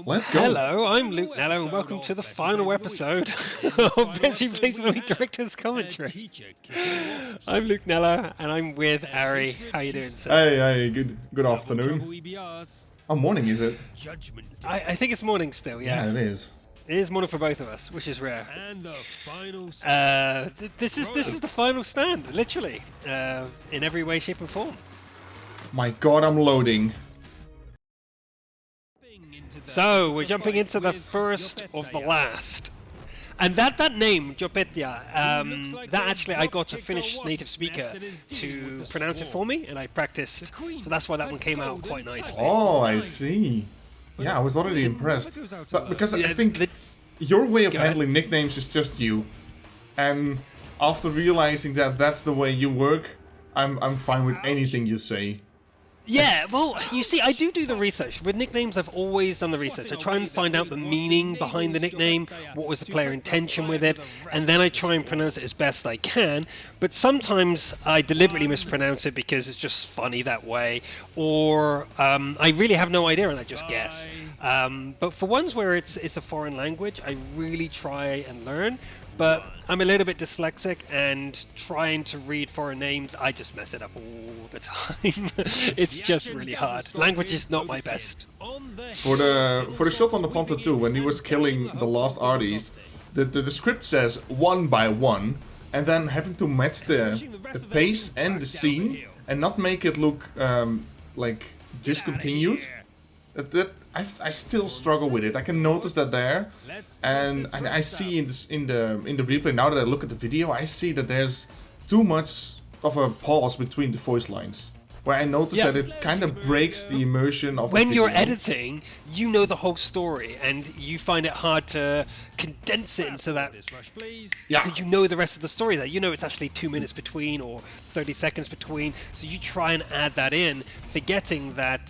Let's go. Hello, I'm Luke Nello, and welcome to the final episode of Best Replays of the Week Director's Commentary. I'm Luke Nello, and I'm with Ari. How you doing, sir? Hey, good afternoon. Oh, morning, is it? I think it's morning still, yeah. Yeah, it is. It is morning for both of us, which is rare. This is the final stand, literally, in every way, shape, and form. My God, I'm loading. So we're jumping into the first of the last, and that name Jopetia, that actually I got a Finnish native speaker to pronounce it for me, and I practiced. So that's why that one came out quite nicely. Oh, I see. Yeah, I was already impressed, but because I think your way of handling nicknames is just you, and after realizing that that's the way you work, I'm fine with anything you say. Yeah, well, you see, I do the research. With nicknames, I've always done the research. I try and find out the meaning behind the nickname, what was the player intention with it, and then I try and pronounce it as best I can. But sometimes I deliberately mispronounce it because it's just funny that way, or I really have no idea and I just guess. But for ones where it's a foreign language, I really try and learn. But I'm a little bit dyslexic, and trying to read foreign names, I just mess it up all the time. It's just really hard. Language is not my best. For the shot on the Panther 2, when he was killing the last Arties, the script says one by one, and then having to match the pace and the scene, and not make it look like discontinued. I still struggle with it. I can notice that there, and I see in the replay now that I look at the video, I see that there's too much of a pause between the voice lines, where I notice that it kind of breaks the immersion of the When video. you're editing, you know the whole story, and you find it hard to condense it into that. Yeah. Because you know the rest of the story there. You know it's actually 2 minutes between or 30 seconds between, so you try and add that in, forgetting that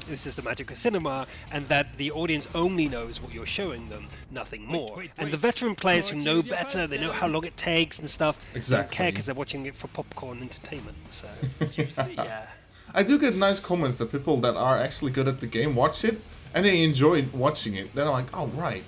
this is the magic of cinema, and that the audience only knows what you're showing them, nothing more. And the veteran players who know better, they know how long it takes and stuff, don't care because they're watching it for popcorn entertainment. So, yeah. I do get nice comments that people that are actually good at the game watch it, and they enjoy watching it. Then I'm like, oh, right.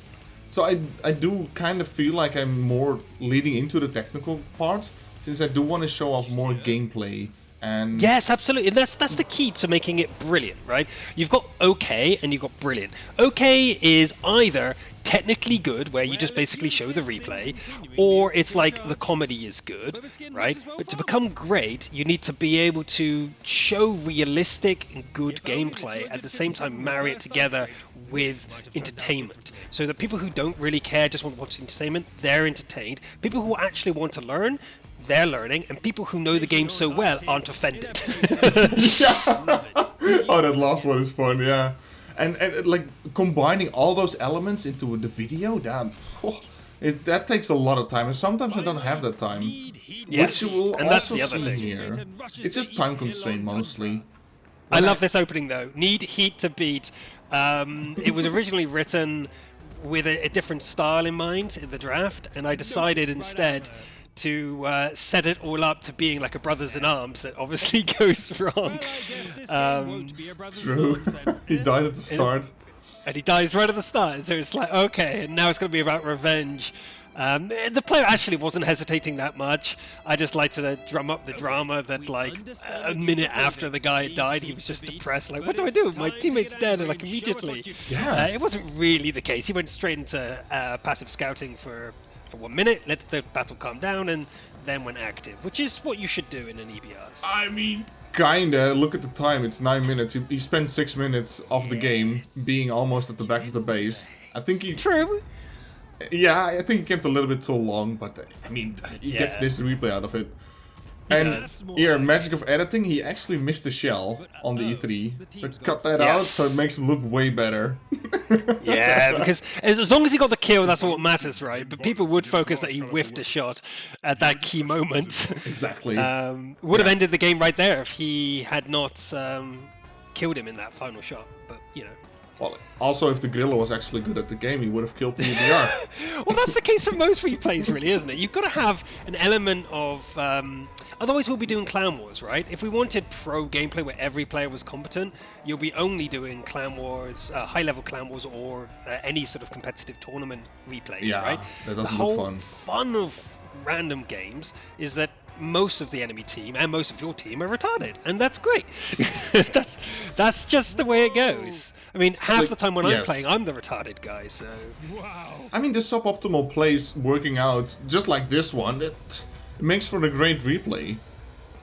So I do kind of feel like I'm more leading into the technical part, since I do want to show off more gameplay. And yes, absolutely. And that's the key to making it brilliant, right? You've got okay and you've got brilliant. Okay is either technically good, where you just basically show the replay, or it's like the comedy is good, right? But to become great, you need to be able to show realistic and good gameplay, at the same time marry it together with entertainment, so that people who don't really care, just want to watch entertainment, they're entertained. People who actually want to learn, they're learning, and people who know the game so well aren't offended. Oh, that last one is fun, yeah. And like combining all those elements into the video, that takes a lot of time, and sometimes I don't have that time. Yes, which you will and that's also the other see thing. here. It's just time constraint mostly. I love this opening though. Need heat to beat. It was originally written with a different style in mind in the draft, and I decided instead to set it all up to being like a brothers in arms that obviously goes wrong. True. He dies at the start. And he dies right at the start, so it's like, okay, and now it's going to be about revenge. The player actually wasn't hesitating that much. I just like to drum up the drama that, like, a minute after the guy had died, he was just depressed, like, what do I do? My teammate's dead, and, like, immediately. Yeah. It wasn't really the case. He went straight into passive scouting for 1 minute, let the battle calm down, and then went active, which is what you should do in an EBRs. I mean, kinda. Look at the time, it's 9 minutes. He spent 6 minutes of the game being almost at the back of the base. I think he... True. Yeah, I think he kept a little bit too long, but I mean, he gets this replay out of it. And here, magic of editing, he actually missed the shell on the E3. So cut that out so it makes him look way better. Yeah, because as long as he got the kill, that's what matters, right? But people would focus that he whiffed a shot at that key moment. Exactly. Would have ended the game right there if he had not killed him in that final shot. But, you know. Well, also, if the Gorilla was actually good at the game, he would have killed the EBR. Well, that's the case for most replays, really, isn't it? You've got to have an element of... otherwise, we'll be doing Clan Wars, right? If we wanted pro gameplay where every player was competent, you'll be only doing Clan Wars, high-level Clan Wars, or any sort of competitive tournament replays, right? That doesn't the look whole fun. fun of random games is that most of the enemy team and most of your team are retarded, and that's great. that's just the way it goes. I mean, half the time when I'm playing, I'm the retarded guy, so... I mean, the suboptimal plays working out, just like this one, it makes for a great replay.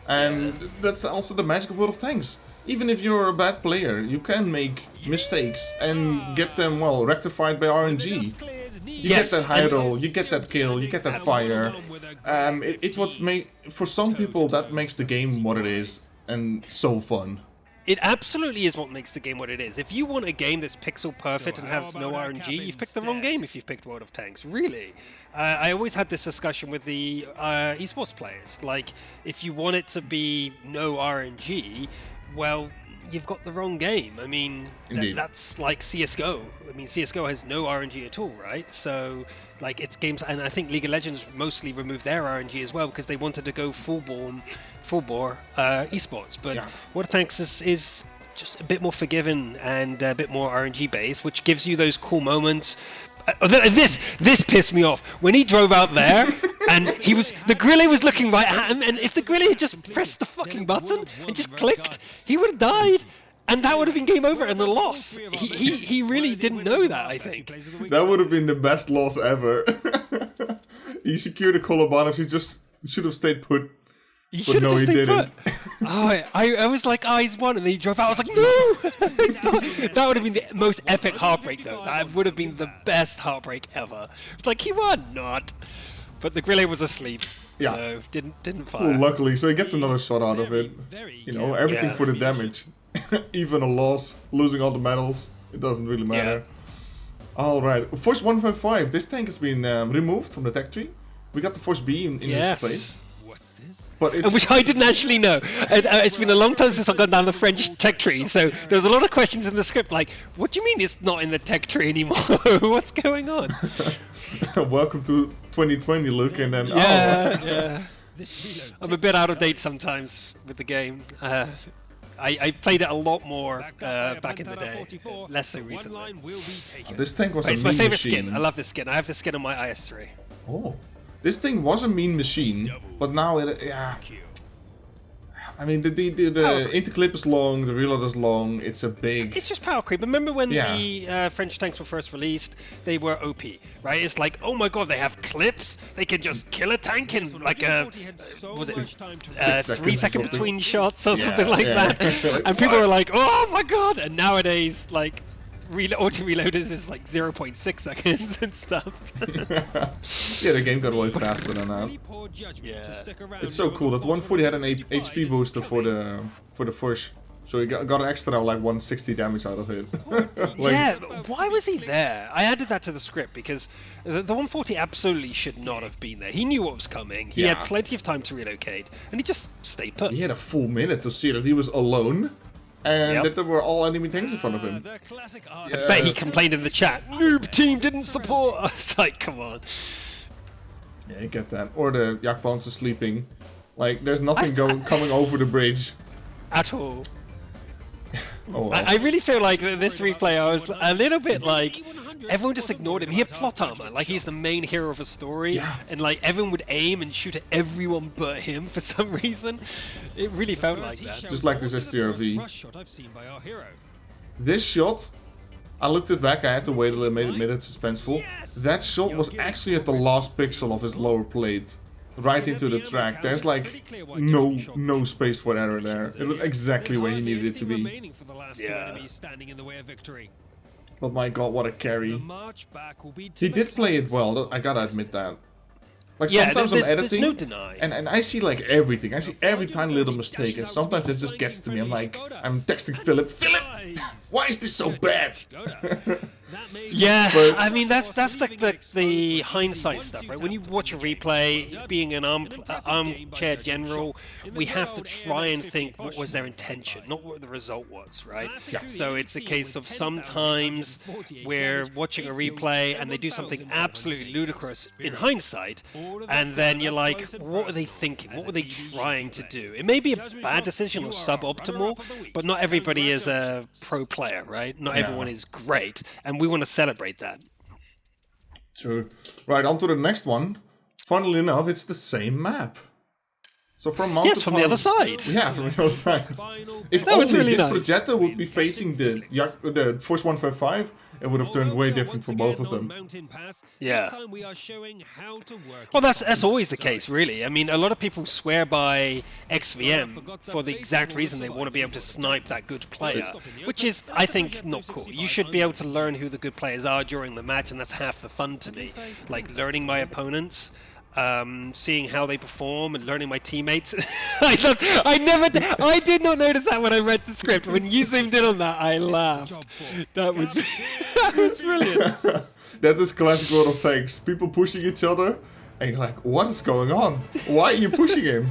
And that's also the magic of World of Tanks. Even if you're a bad player, you can make mistakes and get them, well, rectified by RNG. You get that high roll, you get that kill, you get that fire. It what for some people that makes the game what it is, and so fun. It absolutely is what makes the game what it is. If you want a game that's pixel perfect and has no RNG, you've picked the wrong game if you've picked World of Tanks, really. I always had this discussion with the esports players. Like, if you want it to be no RNG, well, you've got the wrong game. I mean, that's like CSGO. I mean, CSGO has no RNG at all, right? So, like, it's games, and I think League of Legends mostly removed their RNG as well because they wanted to go full bore esports. But World of Tanks is just a bit more forgiving and a bit more RNG based, which gives you those cool moments. This pissed me off when he drove out there and the Gorilla was looking right at him, and if the Gorilla had just pressed the fucking button and just clicked, he would have died, and that would have been game over and a loss. He really didn't know that, I think. That would have been the best loss ever. He secured a collarbone if he just should have stayed put. But no, he didn't. I was like, he's won, and then he drove out. I was like, no! That would have been the most epic heartbreak, though. That would have been the best heartbreak ever. It's like, he won, not. But the Gorilla was asleep, so didn't fire. Well, luckily, so he gets another shot out of it. You know, everything for the damage. Even a loss, losing all the medals, it doesn't really matter. Alright, Force 155. This tank has been removed from the tech tree. We got the Force B in this place. But which I didn't actually know. It's been a long time since I've gone down the French tech tree, so there's a lot of questions in the script like, what do you mean it's not in the tech tree anymore? What's going on? Welcome to 2020, Luke, and then... I'm a bit out of date sometimes with the game. I played it a lot more back in the day, less so recently. This tank was it's my favorite skin. I love this skin. I have this skin on my IS-3. Oh. This thing was a mean machine, but now I mean, the interclip is long, the reload is long, it's a big... It's just power creep. Remember when the French tanks were first released? They were OP, right? It's like, oh my god, they have clips, they can just kill a tank in like a... was it 3 seconds between shots or something like that? And people were like, oh my god! And nowadays, like... auto-reloaders is like 0.6 seconds and stuff. Yeah, the game got way faster than that. It's so cool that 140 had an HP booster for the Fush. So he got an extra like 160 damage out of it. Why was he there? I added that to the script because the 140 absolutely should not have been there. He knew what was coming. He had plenty of time to relocate, and he just stayed put. He had a full minute to see that he was alone. And that there were all enemy tanks in front of him. I bet he complained in the chat, noob team didn't support. I was like, come on. Yeah, you get that. Or the Yak Panzer sleeping. Like, there's nothing coming over the bridge. At all. Oh, well. I really feel like this replay, I was a little bit like, everyone just ignored him. He had plot armor, like he's the main hero of a story, and like everyone would aim and shoot at everyone but him for some reason. It really felt like that. Just like this STRV. This shot, I looked it back, I had to wait a little bit, made it suspenseful. That shot was actually at the last pixel of his lower plate. Right into the track. There's like no space for error there. It was exactly where he needed it to be. Yeah. But my god, what a carry. He did play it well, I gotta admit that. Like sometimes I'm editing no deny. and I see like everything. I see every tiny little mistake, and sometimes it just gets to me. I'm like, I'm texting Philip, why is this so bad? Yeah, But- I mean that's the hindsight stuff, right? When you watch a replay, being an armchair general, we have to try and think what was their intention, not what the result was, right? Yeah. So it's a case of sometimes we're watching a replay and they do something absolutely ludicrous in hindsight, and then you're like, what were they thinking? What were they trying to do? It may be a bad decision or suboptimal, but not everybody is a pro player, right? Not everyone is great, and we want to celebrate that. True. Right, on to the next one. Funnily enough, it's the same map. So from Mount Yes, from the other side. Yeah, from the other side. If That was only really this nice. Progetto would be facing the Force 155, it would have turned way different for both of them. Yeah. Well, that's always the case, really. I mean, a lot of people swear by XVM for the exact reason they want to be able to snipe that good player, which is, I think, not cool. You should be able to learn who the good players are during the match, and that's half the fun to me. Like learning my opponents. Seeing how they perform and learning my teammates. I did not notice that when I read the script. When you zoomed in on that, I laughed. That was that was brilliant. That is classic World of Tanks. People pushing each other, and you're like, what is going on? Why are you pushing him?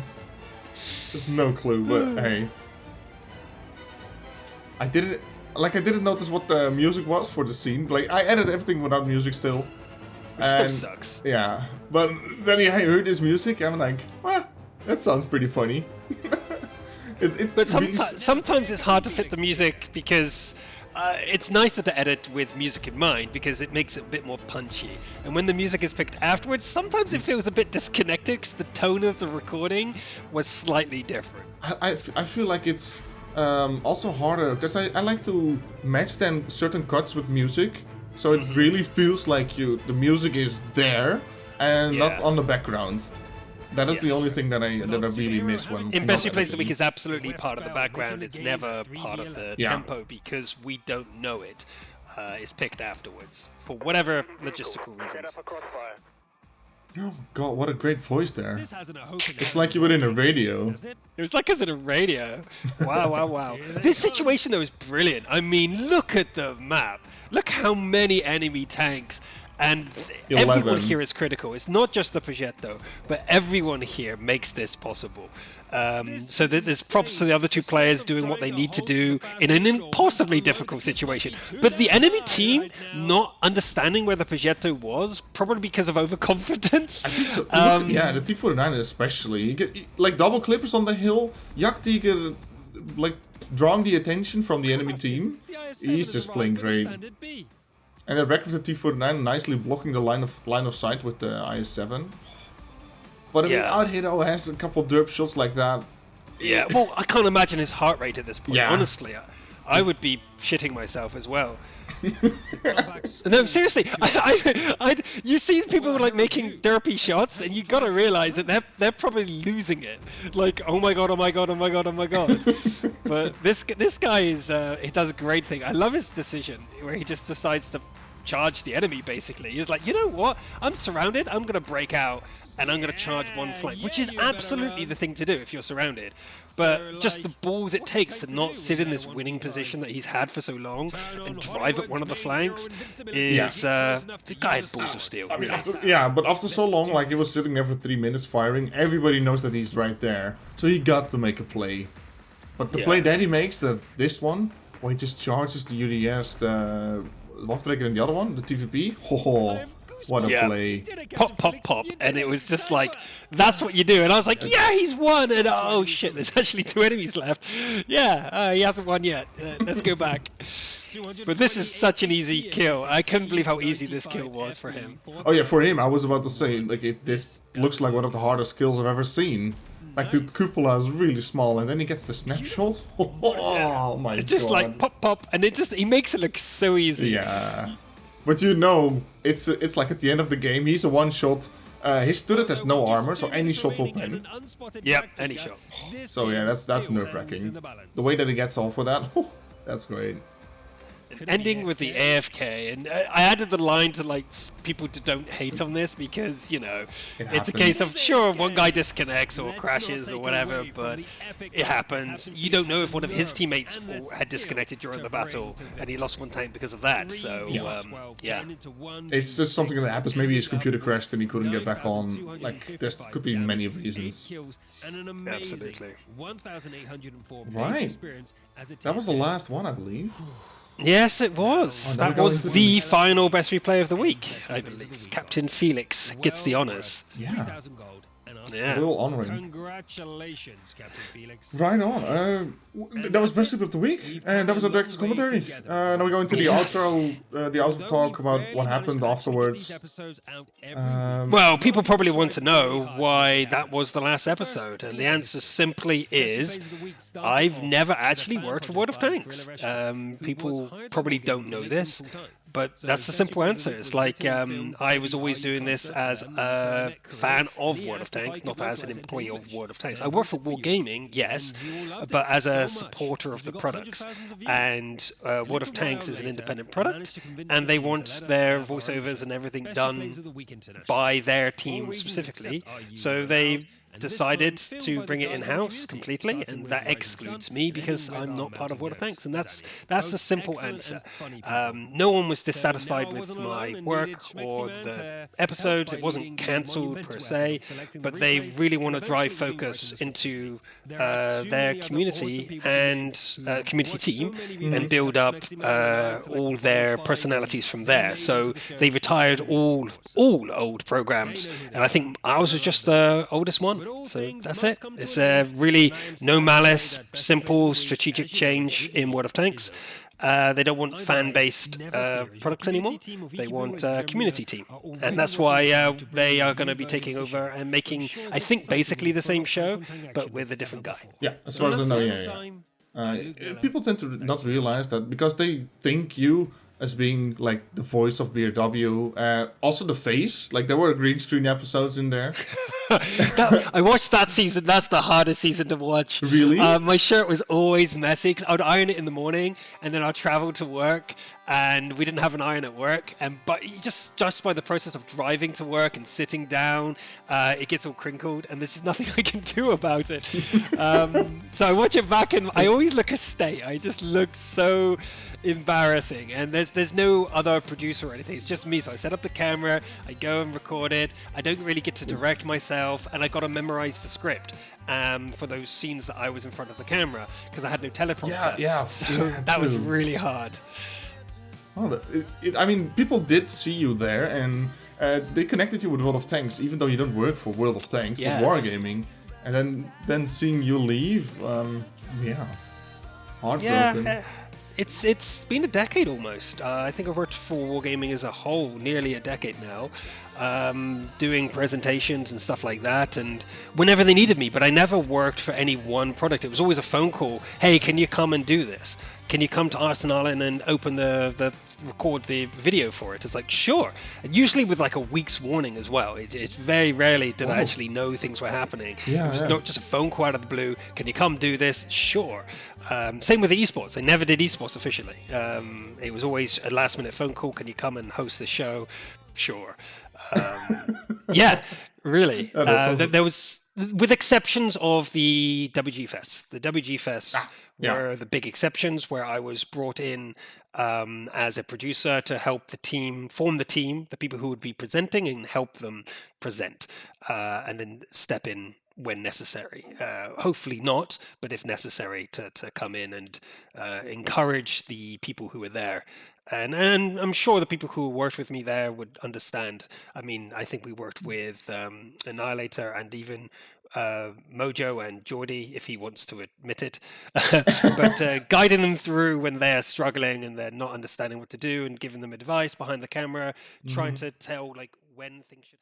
There's no clue, but hey. I didn't notice what the music was for the scene. Like, I edited everything without music still. Still sucks. Yeah, but then I heard this music, and I'm like, well, that sounds pretty funny. But sometimes it's hard to fit the music because it's nicer to edit with music in mind because it makes it a bit more punchy. And when the music is picked afterwards, sometimes it feels a bit disconnected because the tone of the recording was slightly different. I feel like it's also harder because I like to match then certain cuts with music. So it really feels like the music is there and not on the background. That is the only thing that I really miss when in Best Replays of the Week is absolutely part of the background. It's never part of the tempo because we don't know it. It's picked afterwards for whatever logistical reasons. Oh god, what a great voice there. It's like you were in a radio. It was like I was in a radio. Wow, wow, wow. This situation though is brilliant. I mean, look at the map. Look how many enemy tanks. And 11. Everyone here is critical. It's not just the Progetto, but everyone here makes this possible. So there's props to the other two players doing what they need to do in an impossibly difficult situation. But the enemy team not understanding where the Progetto was, probably because of overconfidence. I think so. Yeah, the T-49 especially. You get like double clippers on the hill. Yaktiger, like drawing the attention from the enemy team. He's just playing great. And the wreck of the T-49 nicely blocking the line of sight with the IS-7. But I mean, Out-Hero has a couple derp shots like that. Yeah, well, I can't imagine his heart rate at this point, Yeah. honestly. I would be shitting myself as well. No, seriously, you see people like making derpy shots, and you gotta realize that they're probably losing it. Like, oh my god, oh my god, oh my god, oh my god. But this guy is he does a great thing. I love his decision where he just decides to charge the enemy. Basically, he's like, you know what? I'm surrounded. I'm gonna break out. And I'm going to charge one flank, which is absolutely the thing to do if you're surrounded. But just the balls it takes to not sit in this winning position that he's had for so long and drive at one of the flanks is... the guy had balls of steel. I mean, but after so long, like he was sitting there for 3 minutes firing, everybody knows that he's right there. So he got to make a play. But the play that he makes, this one, where he just charges the UDS, the Waftrekker and the other one, the TVP, what a play. Pop, pop, pop. And it was just like, that's what you do. And I was like, yeah, he's won. And oh shit, there's actually 2 enemies left. Yeah, he hasn't won yet. Let's go back. But this is such an easy kill. I couldn't believe how easy this kill was for him. Oh yeah, for him, I was about to say, like, this looks like one of the hardest kills I've ever seen. Like, the cupola is really small, and then he gets the snapshot. Oh my god. Just like pop, pop. And he makes it look so easy. Yeah. But you know, it's like at the end of the game, he's a one-shot. His turret has no armor, so any shot will pen. Yep, any shot. So yeah, that's nerve-wracking. The way that he gets off with that, that's great. ending with the AFK, and I added the line to like people to don't hate on this because it's a case of sure one guy disconnects or crashes or whatever, but it happens. You don't know if one of his teammates had disconnected during the battle and he lost one tank because of that. So yeah, it's just something that happens. Maybe his computer crashed and he couldn't get back on. Like there could be many reasons. Absolutely. Right. That was the last one, I believe. Yes, it was. That was the final best replay of the week, I believe. Captain Felix gets the honors. Yeah. Yeah. Real honoring. Congratulations, Captain Felix. Right on. That was best tip of the week, and that was our director's commentary. Now we go into the outro talk about what happened afterwards. Well, people probably want to know why that was the last episode, and the answer simply is I've never actually worked for World of Tanks. People probably don't know this, but that's the simple answer. It's like I was always doing this as a fan of World of Tanks, not as an employee of World of Tanks. I work for Wargaming, yes, but as a supporter of the products. And World of Tanks is an independent product, and they want their voiceovers and everything done by their team specifically. So they decided to bring it in-house completely, and that excludes me because I'm not part of World of Tanks, and that's the simple answer. No one was dissatisfied with my work or the episodes. It wasn't cancelled per se, but they really want to drive focus into their community and community team and build up all their personalities from there. So they retired all old programs, and I think ours was just the oldest one. So that's it. It's really no malice, simple strategic change in World of Tanks. They don't want fan-based products anymore. They want a community team. And that's why they are going to be taking over and making, I think, basically the same show, but with a different guy. Yeah, as far as I know, yeah. People tend to not realize that because they think you as being like the voice of BRW, also the face. Like there were green screen episodes in there. I watched that season. That's the hardest season to watch. Really? My shirt was always messy because I would iron it in the morning, and then I'd travel to work, and we didn't have an iron at work. But just by the process of driving to work and sitting down, it gets all crinkled, and there's just nothing I can do about it. So I watch it back, and I always look a state. I just look so embarrassing, and there's no other producer or anything. It's just me. So I set up the camera, I go and record it. I don't really get to direct myself, and I got to memorize the script for those scenes that I was in front of the camera because I had no teleprompter. So that was really hard. Oh, I mean, people did see you there, and they connected you with World of Tanks, even though you don't work for World of Tanks, but Wargaming. And then seeing you leave, heartbroken. Yeah. It's been a decade almost. I think I've worked for Wargaming as a whole nearly a decade now, doing presentations and stuff like that, and whenever they needed me. But I never worked for any one product. It was always a phone call. Hey, can you come and do this? Can you come to Arsenal and open record the video for it? It's like, sure. And usually with like a week's warning as well. It's very rarely did I actually know things were happening. It was not just a phone call out of the blue. Can you come do this? Sure. Same with the esports. They never did esports officially. It was always a last minute phone call. Can you come and host the show? Sure. Yeah, really. There was, with exceptions of the WG Fests. The WG Fests were the big exceptions where I was brought in as a producer to help the team, form the team, the people who would be presenting, and help them present, and then step in when necessary. Hopefully not, but if necessary, to come in and encourage the people who were there. And I'm sure the people who worked with me there would understand. I mean, I think we worked with Annihilator and even Mojo and Geordie, if he wants to admit it. But guiding them through when they're struggling and they're not understanding what to do, and giving them advice behind the camera, trying to tell like when things should